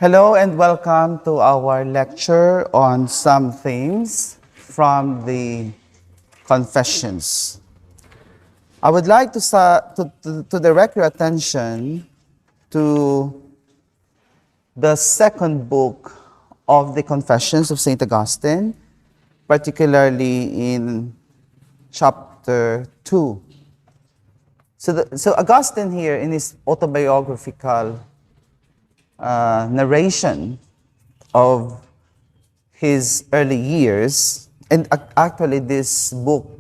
Hello and welcome to our lecture on some themes from the Confessions. I would like to direct your attention to the second book of the Confessions of St. Augustine, particularly in chapter 2. So Augustine here, in his autobiographical narration of his early years, and actually this book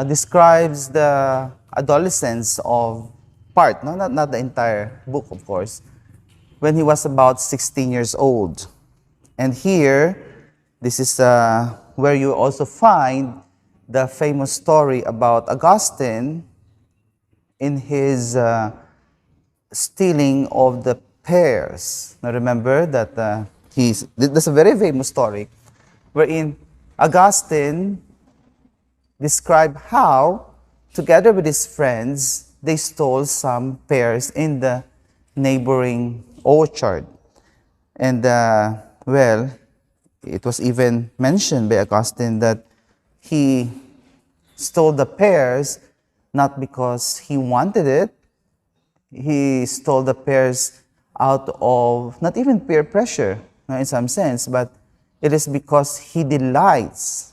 describes the adolescence of part, no? Not the entire book, of course, when he was about 16 years old. And here, this is where you also find the famous story about Augustine in his stealing of the pears. Now remember that there's a very famous story wherein Augustine described how, together with his friends, they stole some pears in the neighboring orchard. And well, it was even mentioned by Augustine that he stole the pears not because he wanted it. He stole the pears out of not even peer pressure, in some sense, but it is because he delights,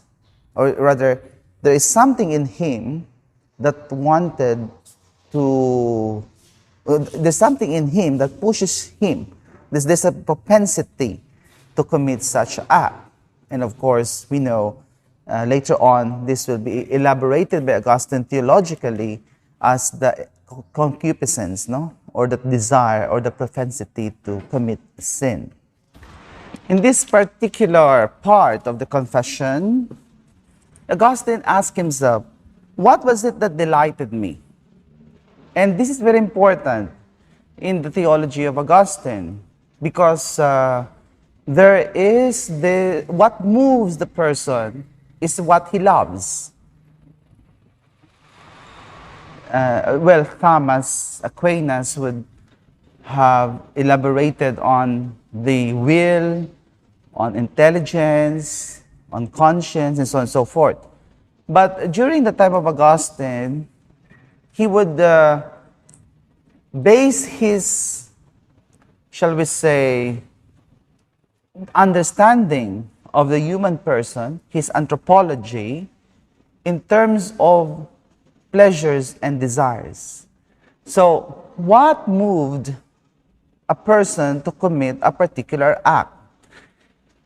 or rather, there is something in him that wanted to, there's something in him that pushes him. There's a propensity to commit such act. And of course, we know later on this will be elaborated by Augustine theologically as the concupiscence, no? Or the desire or the propensity to commit sin. In this particular part of the confession, Augustine asked himself, what was it that delighted me? And this is very important in the theology of Augustine, because there is what moves the person is what he loves. Well, Thomas Aquinas would have elaborated on the will, on intelligence, on conscience, and so on and so forth. But during the time of Augustine, he would base his, shall we say, understanding of the human person, his anthropology, in terms of pleasures and desires. So, what moved a person to commit a particular act?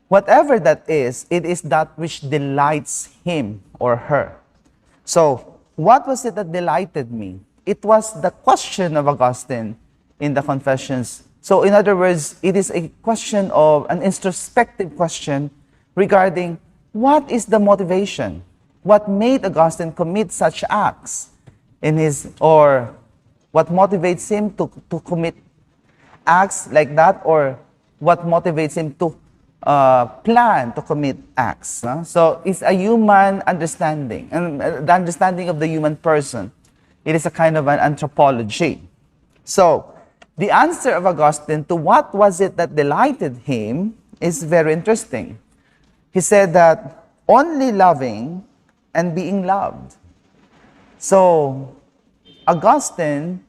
Whatever that is, it is that which delights him or her. So, what was it that delighted me? It was the question of Augustine in the Confessions. So, in other words, it is a question of an introspective question regarding what is the motivation? What made Augustine commit such acts in his, or what motivates him to commit acts like that, or what motivates him to plan to commit acts. No? So it's a human understanding, and the understanding of the human person. It is a kind of an anthropology. So the answer of Augustine to what was it that delighted him is very interesting. He said that only loving and being loved. So Augustine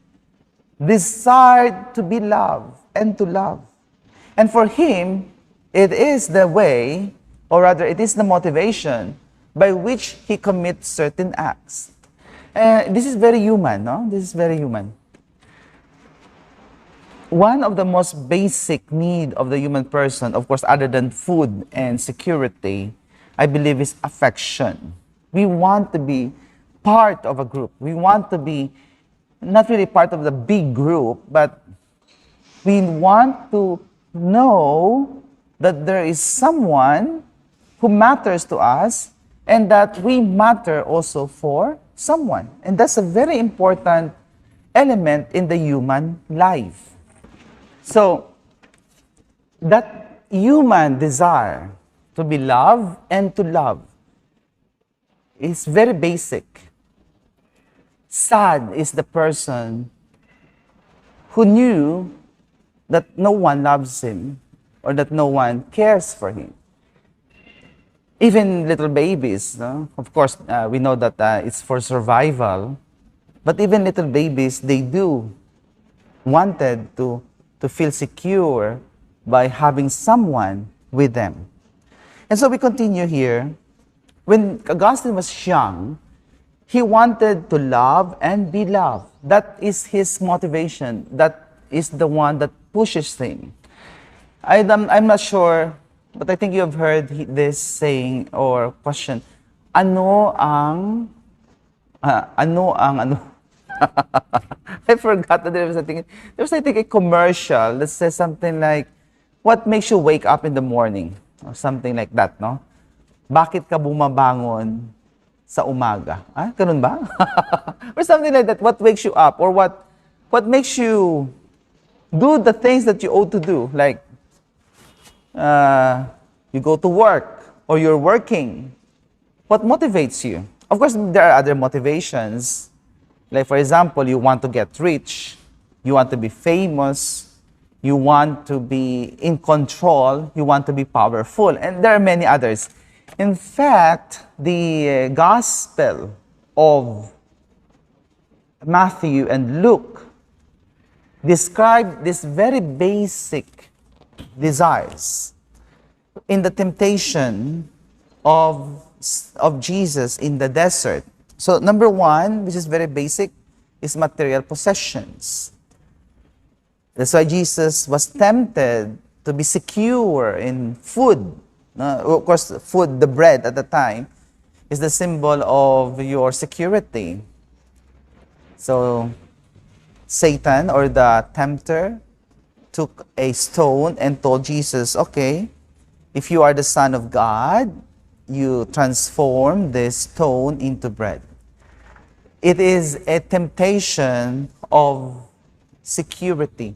desired to be loved and to love. And for him, it is the way, or rather it is the motivation by which he commits certain acts. This is very human, no? This is very human. One of the most basic needs of the human person, of course, other than food and security, I believe is affection. We want to be part of a group. We want to be not really part of the big group, but we want to know that there is someone who matters to us and that we matter also for someone. And that's a very important element in the human life. So, that human desire to be loved and to love is very basic. Sad is the person who knew that no one loves him or that no one cares for him. Even little babies, no? Of course, we know that it's for survival, but even little babies, they do wanted to feel secure by having someone with them. And so we continue here. When Augustine was young, he wanted to love and be loved. That is his motivation. That is the one that pushes him. I'm not sure, but I think you have heard this saying or question, ano? I forgot that there was, I think, a commercial that says something like, what makes you wake up in the morning? Or something like that, no? Bakit ka bumabangon sa umaga? Ah, ganun ba? Or something like that. What wakes you up? Or what makes you do the things that you ought to do? Like, you go to work or you're working. What motivates you? Of course, there are other motivations. Like, for example, you want to get rich, you want to be famous, you want to be in control, you want to be powerful, and there are many others. In fact, the Gospel of Matthew and Luke describe these very basic desires in the temptation of Jesus in the desert. So number one, which is very basic, is material possessions. That's why Jesus was tempted to be secure in food. Of course, food, the bread at the time, is the symbol of your security. So Satan, or the tempter, took a stone and told Jesus, okay, if you are the Son of God, you transform this stone into bread. It is a temptation of security,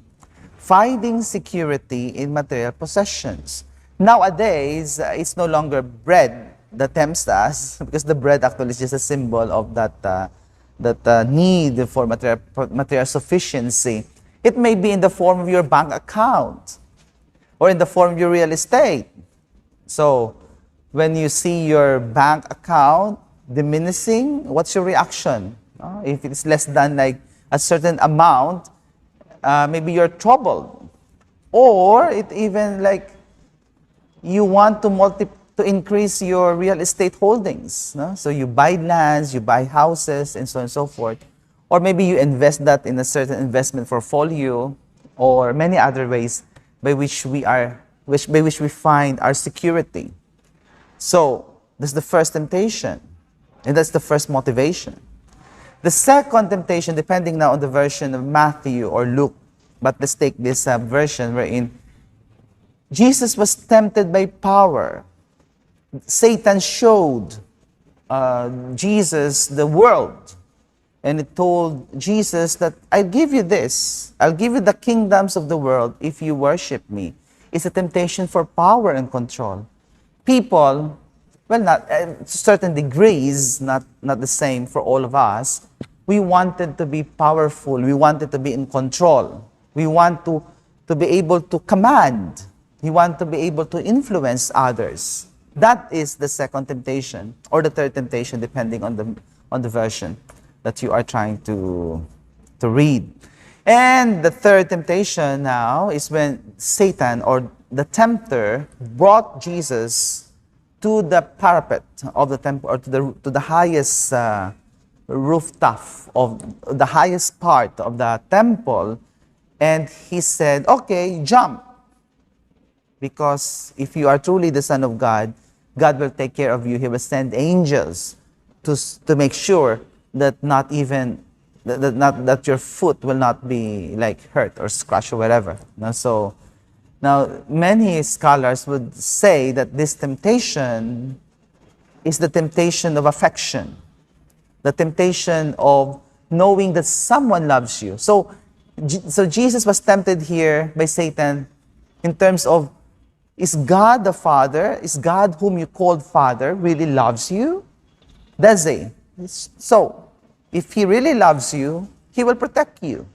finding security in material possessions. Nowadays, it's no longer bread that tempts us, because the bread actually is just a symbol of that need for material sufficiency. It may be in the form of your bank account or in the form of your real estate. So, when you see your bank account diminishing, what's your reaction? If it's less than like a certain amount, maybe you're troubled. Or it even like you want to increase your real estate holdings. No? So you buy lands, you buy houses, and so on and so forth. Or maybe you invest that in a certain investment portfolio, or many other ways by which we find our security. So that's the first temptation, and that's the first motivation. The second temptation, depending now on the version of Matthew or Luke, but let's take this version wherein Jesus was tempted by power. Satan showed Jesus the world, and it told Jesus that I'll give you this. I'll give you the kingdoms of the world if you worship me. It's a temptation for power and control. People, well, not to certain degrees, not the same for all of us. We wanted to be powerful. We wanted to be in control. We want to be able to command. We want to be able to influence others. That is the second temptation, or the third temptation, depending on the version that you are trying to read. And the third temptation now is when Satan, or the tempter, brought Jesus to the parapet of the temple, or to the highest rooftop of the highest part of the temple, and he said, okay, jump, because if you are truly the Son of God, God will take care of you. He will send angels to make sure that not even that your foot will not be like hurt or scratched or whatever. So now many scholars would say that this temptation is the temptation of affection, the temptation of knowing that someone loves you. So Jesus was tempted here by Satan in terms of, is God the Father, is God whom you called Father really loves you? Does he? So, If he really loves you, he will protect you.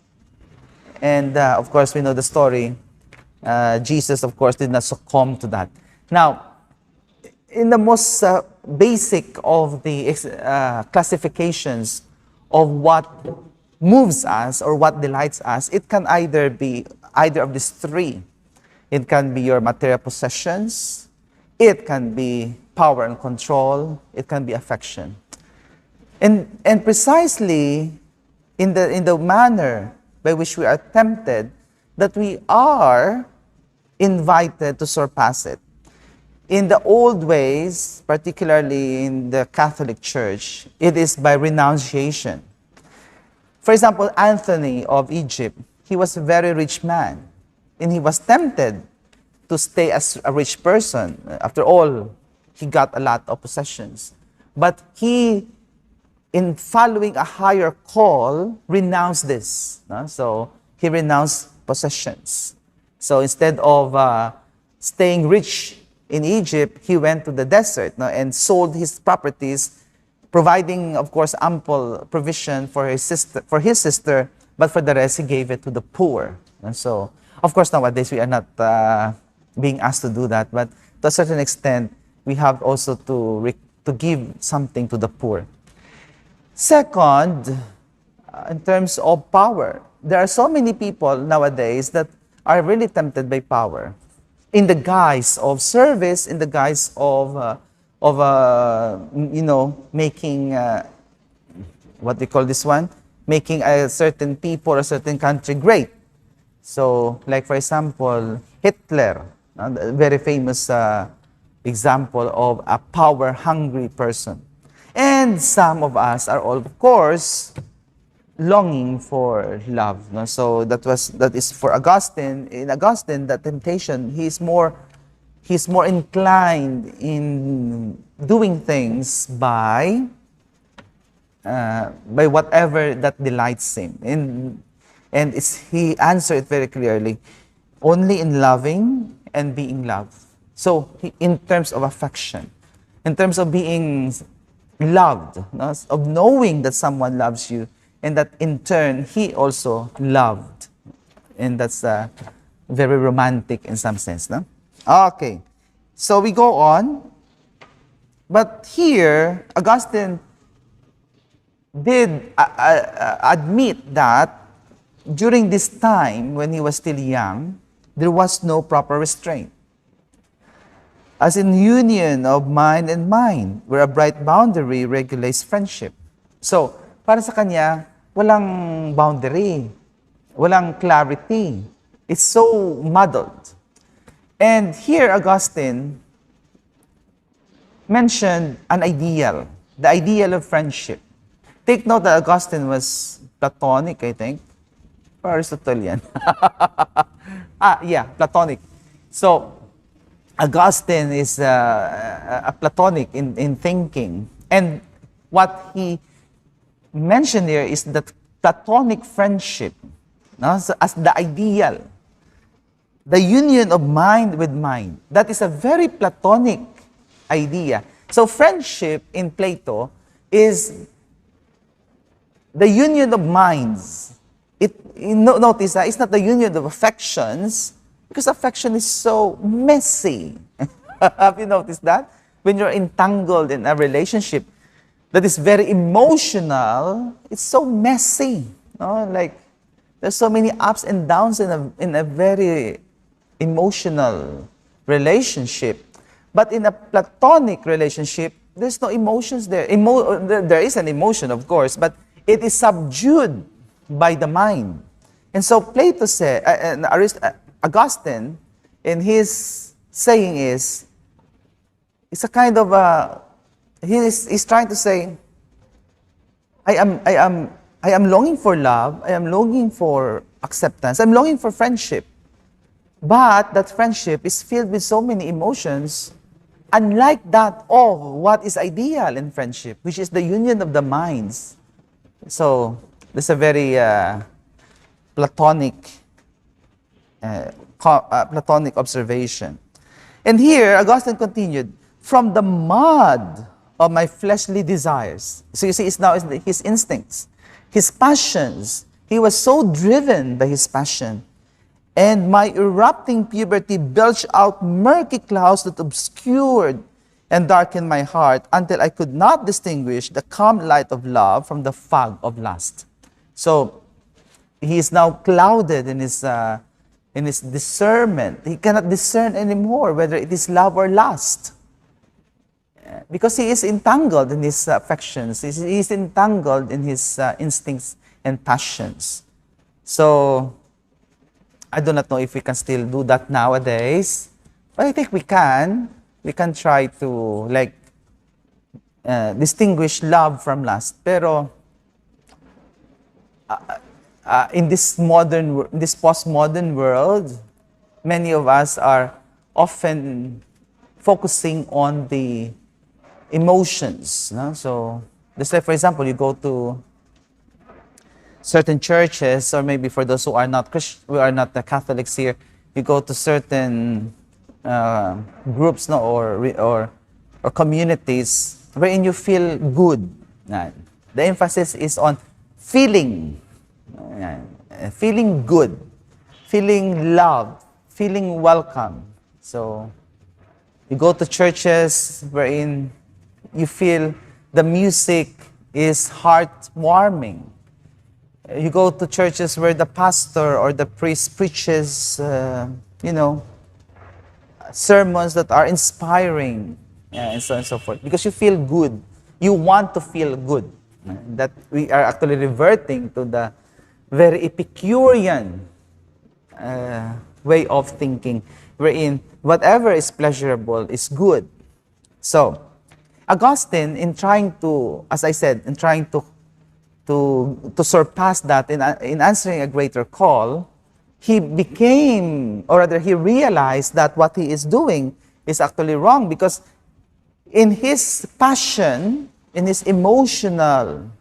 And of course, we know the story. Jesus, of course, did not succumb to that. Now, in the most basic of the classifications of what moves us or what delights us, it can either be either of these three. It can be your material possessions, it can be power and control, it can be affection. And precisely in the manner by which we are tempted, that we are invited to surpass it. In the old ways, particularly in the Catholic Church, it is by renunciation. For example, Anthony of Egypt, he was a very rich man, and he was tempted to stay as a rich person. After all, he got a lot of possessions. But he, in following a higher call, renounced this. So he renounced possessions. So instead of staying rich in Egypt, he went to the desert and sold his properties, providing, of course, ample provision for his sister, but for the rest, he gave it to the poor. And so, of course, nowadays we are not being asked to do that, but to a certain extent, we have also to give something to the poor. Second, in terms of power, there are so many people nowadays that are really tempted by power in the guise of service, in the guise of making, what we call this one? Making a certain people, a certain country great. So, like for example, Hitler, a very famous example of a power-hungry person. And some of us are all, of course, longing for love. No? So that is for Augustine. In Augustine, the temptation, he's more inclined in doing things by whatever that delights him. And he answered it very clearly, only in loving and being loved. So in terms of affection, in terms of being loved, no? Of knowing that someone loves you, and that in turn, he also loved. And that's very romantic in some sense. No? Okay, so we go on. But here, Augustine did admit that during this time, when he was still young, there was no proper restraint. As in union of mind and mind, where a bright boundary regulates friendship. So, para sa kanya, walang boundary, walang clarity. It's so muddled. And here, Augustine mentioned an ideal, the ideal of friendship. Take note that Augustine was Platonic, I think, or Aristotelian. Platonic. So, Augustine is a Platonic in thinking. And what he mentioned here is that Platonic friendship, no? So as the ideal, the union of mind with mind. That is a very Platonic idea. So friendship in Plato is the union of minds. Notice that it's not the union of affections, because affection is so messy. Have you noticed that? When you're entangled in a relationship that is very emotional, it's so messy. No? Like, there's so many ups and downs in a very emotional relationship. But in a Platonic relationship, there's no emotions there. There is an emotion, of course, but it is subdued by the mind. And so Plato said, Augustine, in his saying is, it's a kind of he's trying to say, I am longing for love, I am longing for acceptance, I'm longing for friendship. But that friendship is filled with so many emotions, unlike that of what is ideal in friendship, which is the union of the minds. So, this is a very Platonic observation. And here, Augustine continued, from the mud of my fleshly desires. So you see, it's now his instincts, his passions. He was so driven by his passion. And my erupting puberty belched out murky clouds that obscured and darkened my heart until I could not distinguish the calm light of love from the fog of lust. So he is now clouded in his discernment. He cannot discern anymore whether it is love or lust. Because he is entangled in his affections. He is entangled in his instincts and passions. So, I do not know if we can still do that nowadays. But I think we can. We can try to distinguish love from lust. Pero, in this postmodern world, many of us are often focusing on the emotions. No? So, just like, for example, you go to certain churches, or maybe for those who are not the Catholics here, you go to certain groups, no, or communities wherein you feel good. The emphasis is on feeling, feeling good, feeling loved, feeling welcome. So you go to churches wherein you feel the music is heartwarming. You go to churches where the pastor or the priest preaches, sermons that are inspiring, and so on and so forth. Because you feel good. You want to feel good. That we are actually reverting to the very Epicurean way of thinking, wherein whatever is pleasurable is good. So, Augustine, in trying to, as I said, in trying to surpass that in answering a greater call, he realized that what he is doing is actually wrong, because in his passion, in his emotional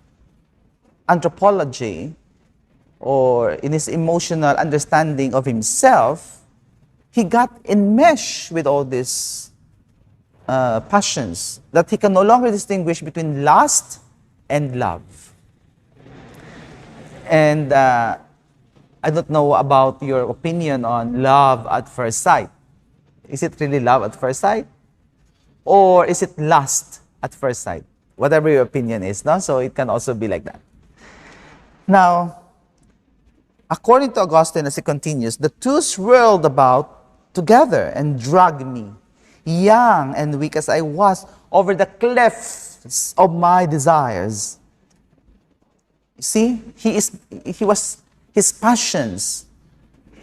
anthropology, or in his emotional understanding of himself, he got enmeshed with all these passions, that he can no longer distinguish between lust and love. And I don't know about your opinion on love at first sight. Is it really love at first sight? Or is it lust at first sight? Whatever your opinion is, no? So it can also be like that. Now, according to Augustine, as he continues, the two swirled about together and dragged me, young and weak as I was, over the cliffs of my desires. See, his passions,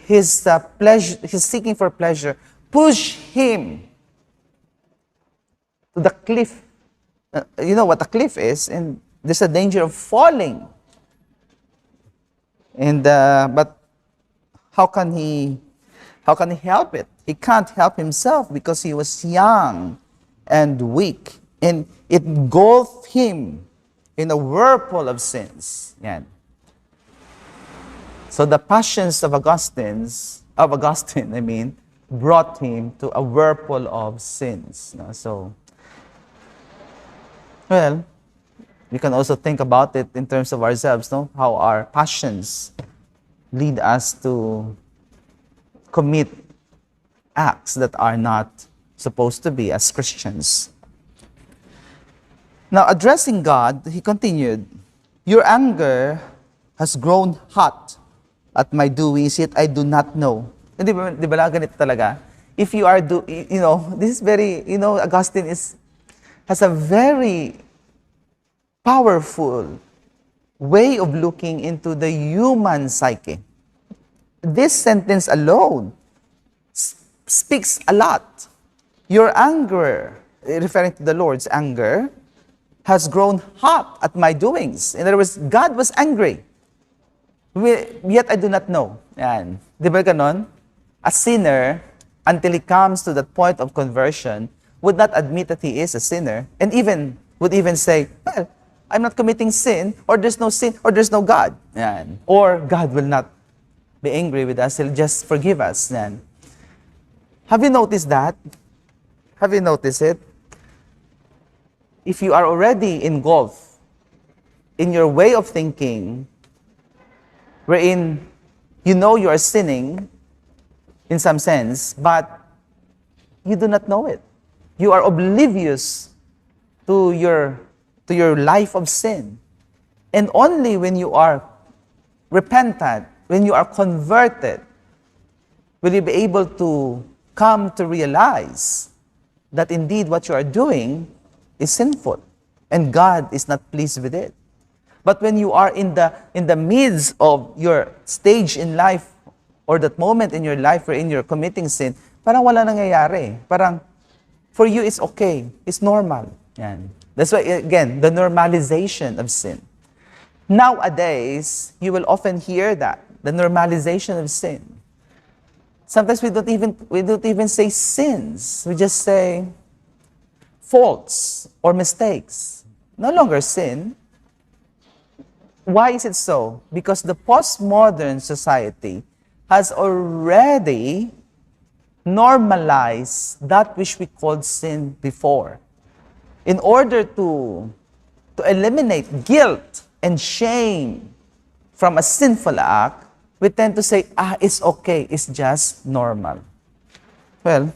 his pleasure, his seeking for pleasure, push him to the cliff. You know what a cliff is, and there's a danger of falling. And but how can he help it? He can't help himself because he was young and weak, and it engulfed him in a whirlpool of sins. Yan. So the passions of Augustine, brought him to a whirlpool of sins. So, well, we can also think about it in terms of ourselves, no? How our passions lead us to commit acts that are not supposed to be as Christians. Now, addressing God, he continued, "Your anger has grown hot at my doings, yet I do not know." Di ba ganito talaga? If you are, this is very, Augustine has a very powerful way of looking into the human psyche. This sentence alone speaks a lot. Your anger, referring to the Lord's anger, has grown hot at my doings. In other words, God was angry. Yet I do not know. Yan. Di ba ganon? A sinner, until he comes to that point of conversion, would not admit that he is a sinner, and would even say, well, I'm not committing sin, or there's no sin, or there's no God. Yan. Or God will not be angry with us, He'll just forgive us. Yan. Have you noticed that? Have you noticed it? if you are already engulfed in your way of thinking, wherein you know you are sinning in some sense, but you do not know it. You are oblivious to your life of sin. And only when you are repentant, when you are converted, will you be able to come to realize that indeed what you are doing is sinful and God is not pleased with it. But when you are in the midst of your stage in life or that moment in your life wherein you're committing sin, parang wala nangyayari. Parang for you it's okay, it's normal. Yan. That's why again, the normalization of sin. Nowadays, you will often hear that, the normalization of sin. Sometimes we don't even say sins. We just say faults or mistakes. No longer sin. Why is it so? Because the postmodern society has already normalized that which we called sin before. In order to eliminate guilt and shame from a sinful act, we tend to say, it's okay, it's just normal. Well,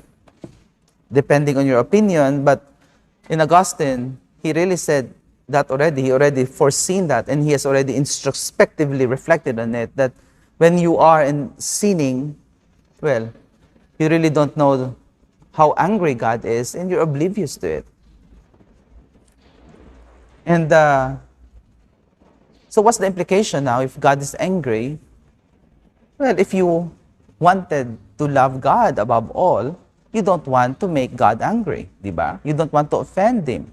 depending on your opinion, but in Augustine, he really said that already. He already foreseen that, and he has already introspectively reflected on it, that when you are in sinning, well, you really don't know how angry God is, and you're oblivious to it. And so what's the implication now if God is angry? Well, if you wanted to love God above all, you don't want to make God angry, di ba? You don't want to offend Him.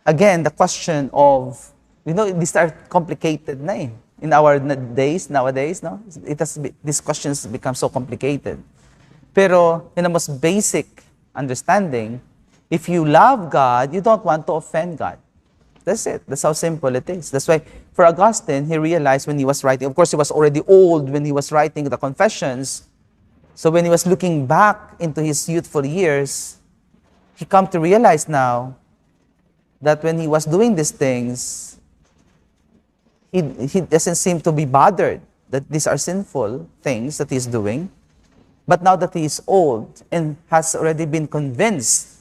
Again, the question of, these are complicated na eh. In our days, nowadays, no? These questions become so complicated. Pero, in the most basic understanding, if you love God, you don't want to offend God. That's it. That's how simple it is. That's why for Augustine, he realized when he was writing, of course he was already old when he was writing the Confessions. So when he was looking back into his youthful years, he come to realize now that when he was doing these things, he doesn't seem to be bothered that these are sinful things that he's doing. But now that he is old and has already been convinced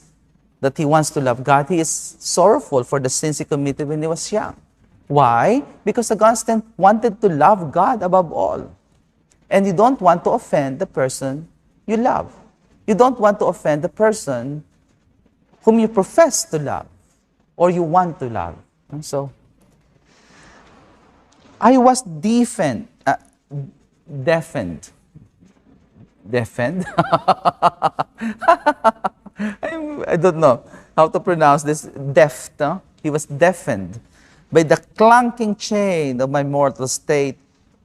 that he wants to love God, he is sorrowful for the sins he committed when he was young. Why? Because Augustine wanted to love God above all. And you don't want to offend the person you love. You don't want to offend the person whom you profess to love or you want to love. And so, I was deafened. I don't know how to pronounce this. Deaf, no? He was deafened by the clanking chain of my mortal state,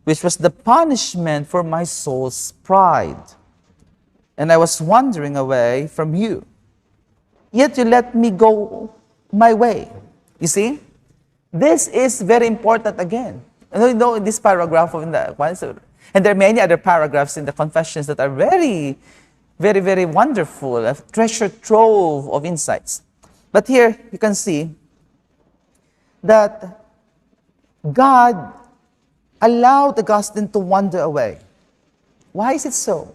which was the punishment for my soul's pride. And I was wandering away from you. Yet you let me go my way. You see? This is very important again. You know, in this paragraph of the and there are many other paragraphs in the Confessions that are very, very, very wonderful, a treasure trove of insights. But here you can see that God allowed Augustine to wander away. Why is it so?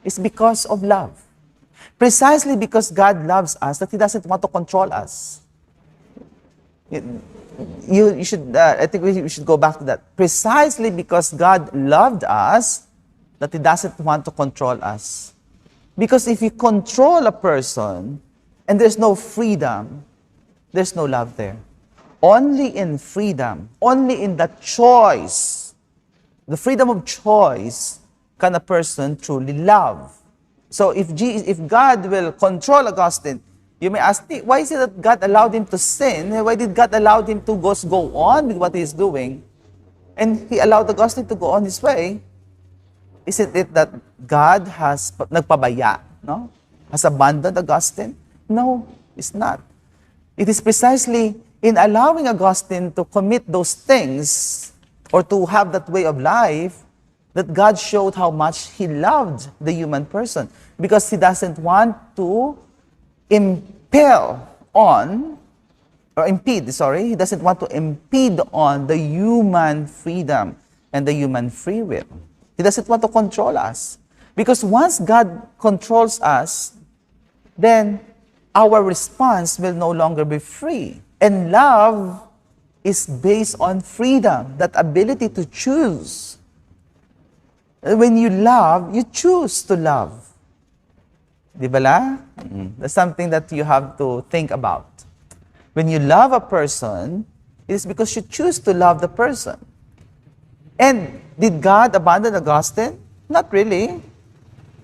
It's because of love. Precisely because God loves us, that He doesn't want to control us. You should, I think we should go back to that. Precisely because God loved us, that He doesn't want to control us. Because if you control a person and there's no freedom, there's no love there. Only in freedom, only in the choice, the freedom of choice, can a person truly love. So if God will control Augustine, you may ask, why is it that God allowed him to sin? Why did God allow him to go on with what he's doing? And He allowed Augustine to go on his way. Isn't it that God has nagpabaya, no? Has abandoned Augustine? No, it's not. It is precisely in allowing Augustine to commit those things or to have that way of life that God showed how much He loved the human person, because He doesn't want to impel on, or impede, sorry, he doesn't want to impede on the human freedom and the human free will. He doesn't want to control us. Because once God controls us, then our response will no longer be free. And love is based on freedom, that ability to choose. When you love, you choose to love. Di ba la? That's something that you have to think about. When you love a person, it is because you choose to love the person. And did God abandon Augustine? Not really.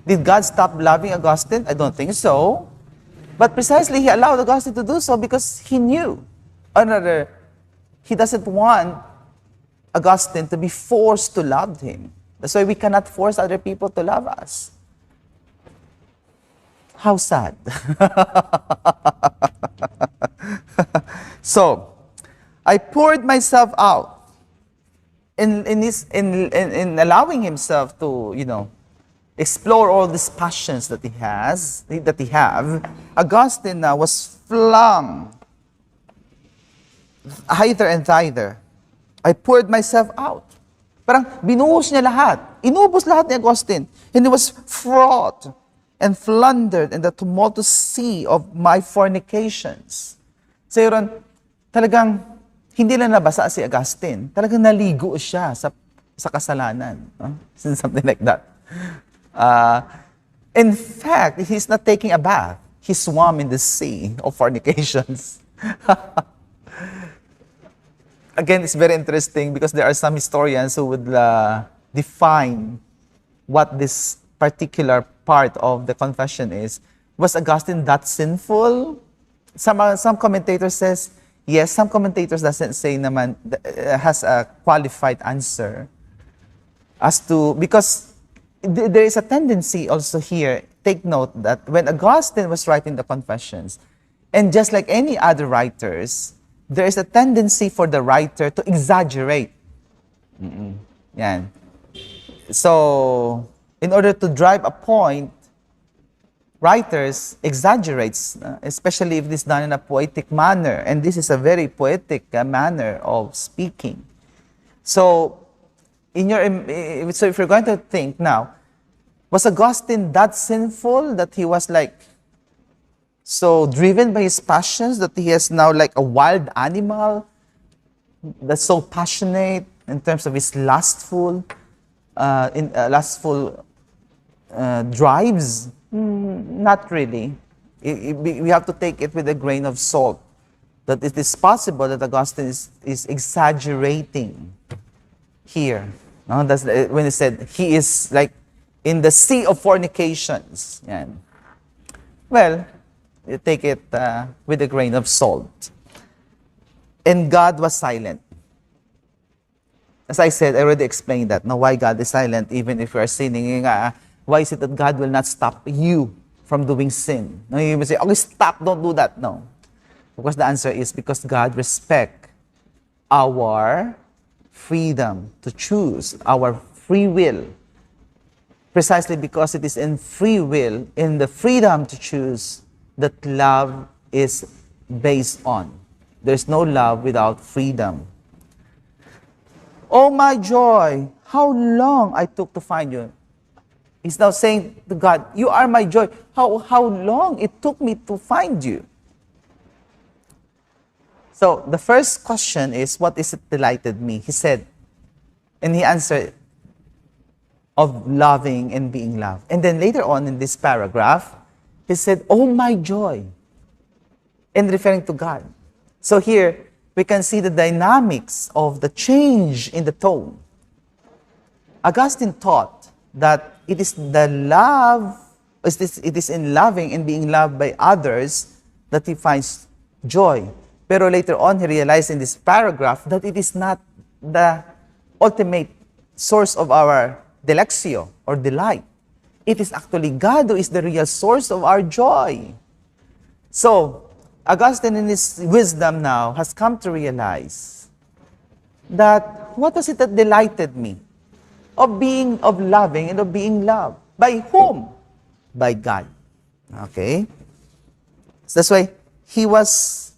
Did God stop loving Augustine? I don't think so. But precisely, he allowed Augustine to do so because he knew. Or rather, he doesn't want Augustine to be forced to love him. That's why we cannot force other people to love us. How sad. So, I poured myself out in allowing himself to, explore all these passions that he have. Augustine now was flung hither and thither. I poured myself out. Parang binuhos niya lahat. Inubos lahat ni Augustine. And he was fraught and floundered in the tumultuous sea of my fornications. So yun, talagang hindi lang nabasa si Augustine. Talagang naligo siya sa kasalanan. No? Something like that. In fact, he's not taking a bath. He swam in the sea of fornications. Again, it's very interesting because there are some historians who would define what this particular part of the confession is. Was Augustine that sinful? Some commentators says yes. Some commentators doesn't say naman has a qualified answer as to, because there is a tendency also here. Take note that when Augustine was writing the confessions, and just like any other writers, there is a tendency for the writer to exaggerate. Yan. So, in order to drive a point, writers exaggerates, especially if this is done in a poetic manner. And this is a very poetic manner of speaking. So, so if you're going to think now, was Augustine that sinful that he was like so driven by his passions that he is now like a wild animal that's so passionate in terms of his lustful drives? Not really. We have to take it with a grain of salt. That it is possible that Augustine is exaggerating here. No? That's when he said he is like in the sea of fornications. Yan. Well, you take it with a grain of salt. And God was silent. As I said, I already explained that. Now, why God is silent, even if you are sinning, why is it that God will not stop you from doing sin? Now, you may say, okay, stop, don't do that. No. Because the answer is because God respects our freedom to choose, our free will. Precisely because it is in free will, in the freedom to choose, that love is based on. There's no love without freedom. Oh my joy, how long I took to find you. He's now saying to God, you are my joy. How long it took me to find you. So the first question is, what is it delighted me? He said, and he answered, of loving and being loved. And then later on in this paragraph, he said, oh my joy, and referring to God. So here, we can see the dynamics of the change in the tone. Augustine taught that it is in loving and being loved by others that he finds joy. Pero later on, he realized in this paragraph that it is not the ultimate source of our delectio or delight. It is actually God who is the real source of our joy. So, Augustine in his wisdom now has come to realize that what was it that delighted me? Of loving and of being loved. By whom? By God. Okay? So that's why he was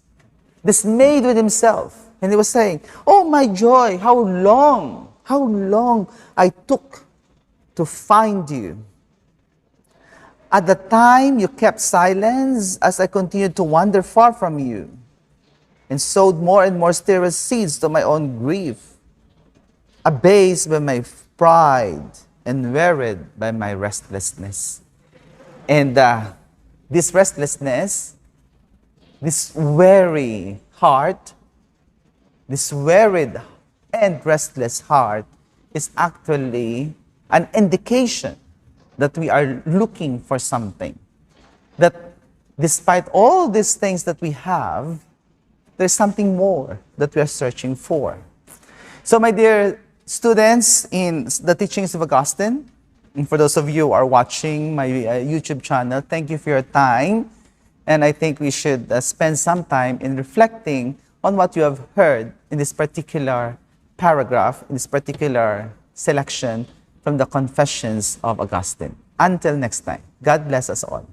dismayed with himself. And he was saying, oh my joy, how long I took to find you. At the time you kept silence as I continued to wander far from you, and sowed more and more steril seeds to my own grief, abased by my pride and wearied by my restlessness. And this restlessness, this weary heart, this wearied and restless heart is actually an indication that we are looking for something. That despite all these things that we have, there's something more that we are searching for. So my dear students in the teachings of Augustine, and for those of you who are watching my YouTube channel, thank you for your time. And I think we should spend some time in reflecting on what you have heard in this particular paragraph, in this particular selection from the Confessions of Augustine. Until next time, God bless us all.